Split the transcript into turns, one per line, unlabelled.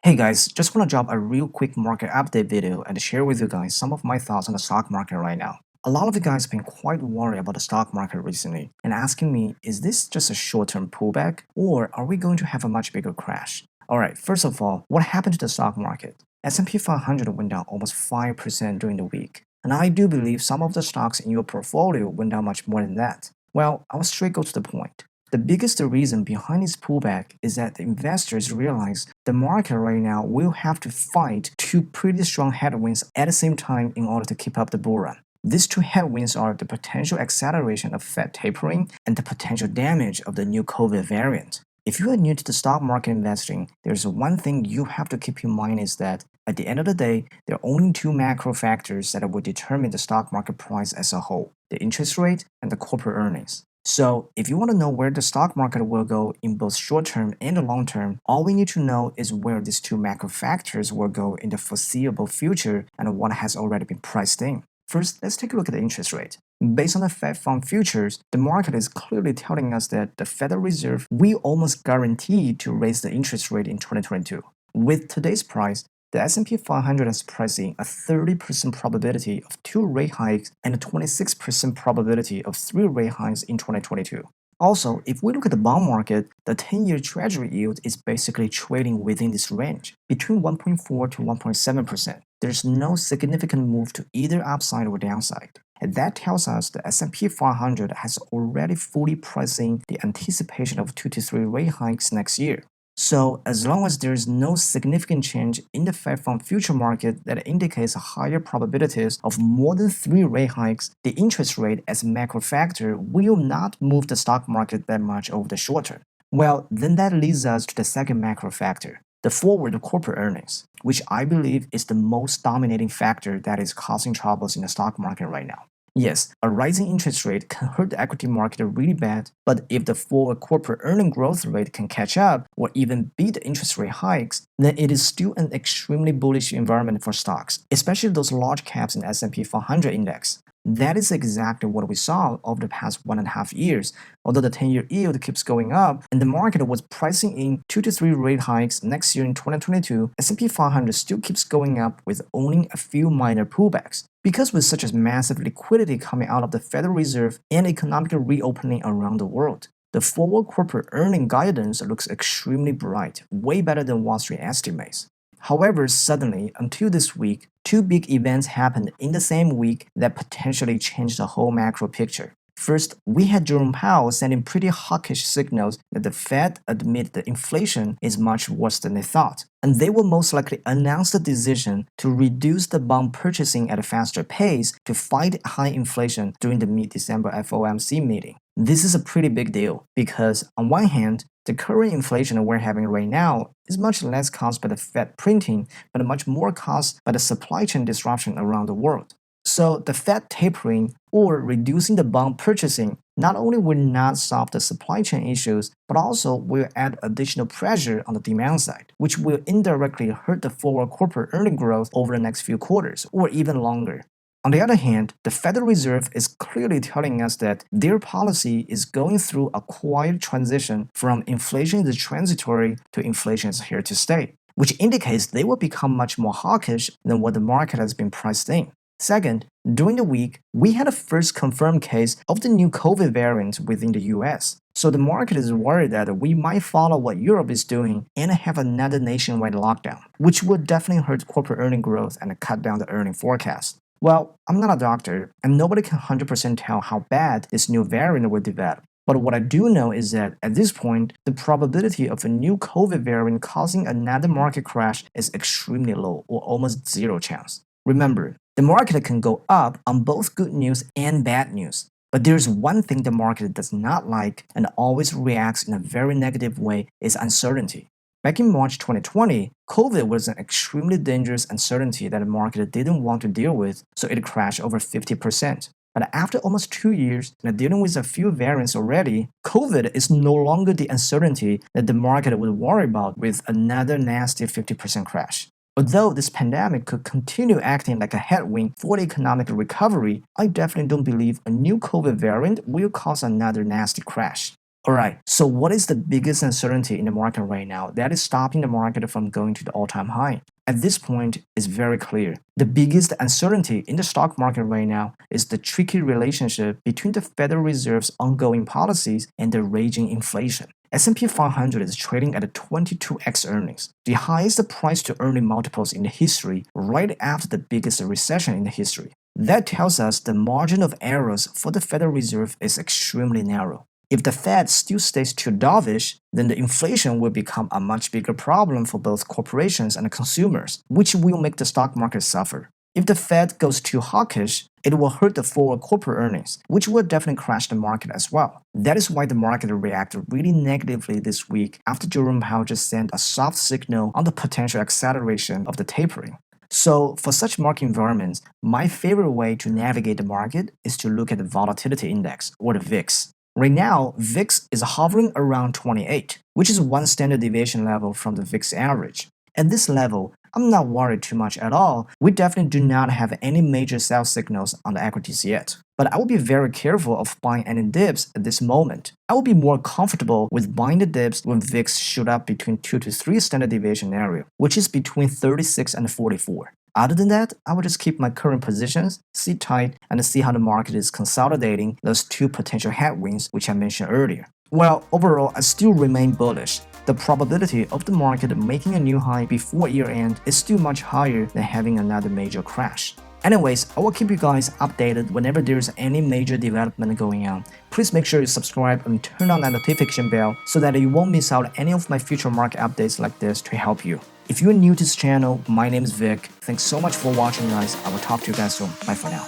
Hey guys, just want to drop a real quick market update video and share with you guys some of my thoughts on the stock market right now. A lot of you guys have been quite worried about the stock market recently and asking me, is this just a short-term pullback or are we going to have a much bigger crash? Alright, first of all, what happened to the stock market? S&P 500 went down almost 5% during the week, and I do believe some of the stocks in your portfolio went down much more than that. Well, I'll straight go to the point. The biggest reason behind this pullback is that the investors realize the market right now will have to fight two pretty strong headwinds at the same time in order to keep up the bull run. These two headwinds are the potential acceleration of Fed tapering and the potential damage of the new COVID variant. If you are new to the stock market investing, there's one thing you have to keep in mind is that at the end of the day, there are only two macro factors that will determine the stock market price as a whole: the interest rate and the corporate earnings. So, if you want to know where the stock market will go in both short term and the long term, all we need to know is where these two macro factors will go in the foreseeable future and what has already been priced in. First, let's take a look at the interest rate. Based on the Fed Fund futures, the market is clearly telling us that the Federal Reserve will almost guarantee to raise the interest rate in 2022. With today's price, the S&P 500 is pricing a 30% probability of two rate hikes and a 26% probability of three rate hikes in 2022. Also, if we look at the bond market, the 10-year Treasury yield is basically trading within this range, between 1.4 to 1.7%. There's no significant move to either upside or downside. And that tells us the S&P 500 has already fully priced in the anticipation of 2 to 3 rate hikes next year. So, as long as there is no significant change in the Fed Fund future market that indicates higher probabilities of more than three rate hikes, the interest rate as a macro factor will not move the stock market that much over the short term. Well, then that leads us to the second macro factor, the forward corporate earnings, which I believe is the most dominating factor that is causing troubles in the stock market right now. Yes, a rising interest rate can hurt the equity market really bad, but if the forward corporate earning growth rate can catch up or even beat the interest rate hikes, then it is still an extremely bullish environment for stocks, especially those large caps in the S&P 500 index. That is exactly what we saw over the past 1.5 years. Although the 10-year yield keeps going up and the market was pricing in 2 to 3 rate hikes next year in 2022, S&P 500 still keeps going up with only a few minor pullbacks. Because with such a massive liquidity coming out of the Federal Reserve and economic reopening around the world, the forward corporate earning guidance looks extremely bright, way better than Wall Street estimates. However, suddenly, until this week, two big events happened in the same week that potentially changed the whole macro picture. First, we had Jerome Powell sending pretty hawkish signals that the Fed admit that inflation is much worse than they thought, and they will most likely announce the decision to reduce the bond purchasing at a faster pace to fight high inflation during the mid-December FOMC meeting. This is a pretty big deal because, on one hand, the current inflation we're having right now is much less caused by the Fed printing, but much more caused by the supply chain disruption around the world. So the Fed tapering or reducing the bond purchasing not only will not solve the supply chain issues, but also will add additional pressure on the demand side, which will indirectly hurt the forward corporate earning growth over the next few quarters or even longer. On the other hand, the Federal Reserve is clearly telling us that their policy is going through a quiet transition from inflation is transitory to inflation is here to stay, which indicates they will become much more hawkish than what the market has been priced in. Second, during the week, we had a first confirmed case of the new COVID variant within the US. So the market is worried that we might follow what Europe is doing and have another nationwide lockdown, which would definitely hurt corporate earning growth and cut down the earning forecast. Well, I'm not a doctor, and nobody can 100% tell how bad this new variant will develop. But what I do know is that at this point, the probability of a new COVID variant causing another market crash is extremely low or almost zero chance. Remember, the market can go up on both good news and bad news. But there's one thing the market does not like and always reacts in a very negative way is uncertainty. Back in March 2020, COVID was an extremely dangerous uncertainty that the market didn't want to deal with, so it crashed over 50%. But after almost 2 years and dealing with a few variants already, COVID is no longer the uncertainty that the market would worry about with another nasty 50% crash. Although this pandemic could continue acting like a headwind for the economic recovery, I definitely don't believe a new COVID variant will cause another nasty crash. Alright, so what is the biggest uncertainty in the market right now that is stopping the market from going to the all-time high? At this point, it's very clear. The biggest uncertainty in the stock market right now is the tricky relationship between the Federal Reserve's ongoing policies and the raging inflation. S&P 500 is trading at a 22x earnings, the highest price-to-earning multiples in the history right after the biggest recession in the history. That tells us the margin of errors for the Federal Reserve is extremely narrow. If the Fed still stays too dovish, then the inflation will become a much bigger problem for both corporations and consumers, which will make the stock market suffer. If the Fed goes too hawkish, it will hurt the forward corporate earnings, which will definitely crash the market as well. That is why the market reacted really negatively this week after Jerome Powell just sent a soft signal on the potential acceleration of the tapering. So, for such market environments, my favorite way to navigate the market is to look at the volatility index, or the VIX. Right now, VIX is hovering around 28, which is one standard deviation level from the VIX average. At this level, I'm not worried too much at all. We definitely do not have any major sell signals on the equities yet. But I will be very careful of buying any dips at this moment. I will be more comfortable with buying the dips when VIX shoot up between 2 to 3 standard deviation area, which is between 36 and 44. Other than that, I will just keep my current positions, sit tight, and see how the market is consolidating those two potential headwinds which I mentioned earlier. Well, overall, I still remain bullish. The probability of the market making a new high before year end is still much higher than having another major crash. Anyways, I will keep you guys updated whenever there's any major development going on. Please make sure you subscribe and turn on that notification bell so that you won't miss out any of my future market updates like this to help you. If you're new to this channel, my name is Vic. Thanks so much for watching, guys. I will talk to you guys soon. Bye for now.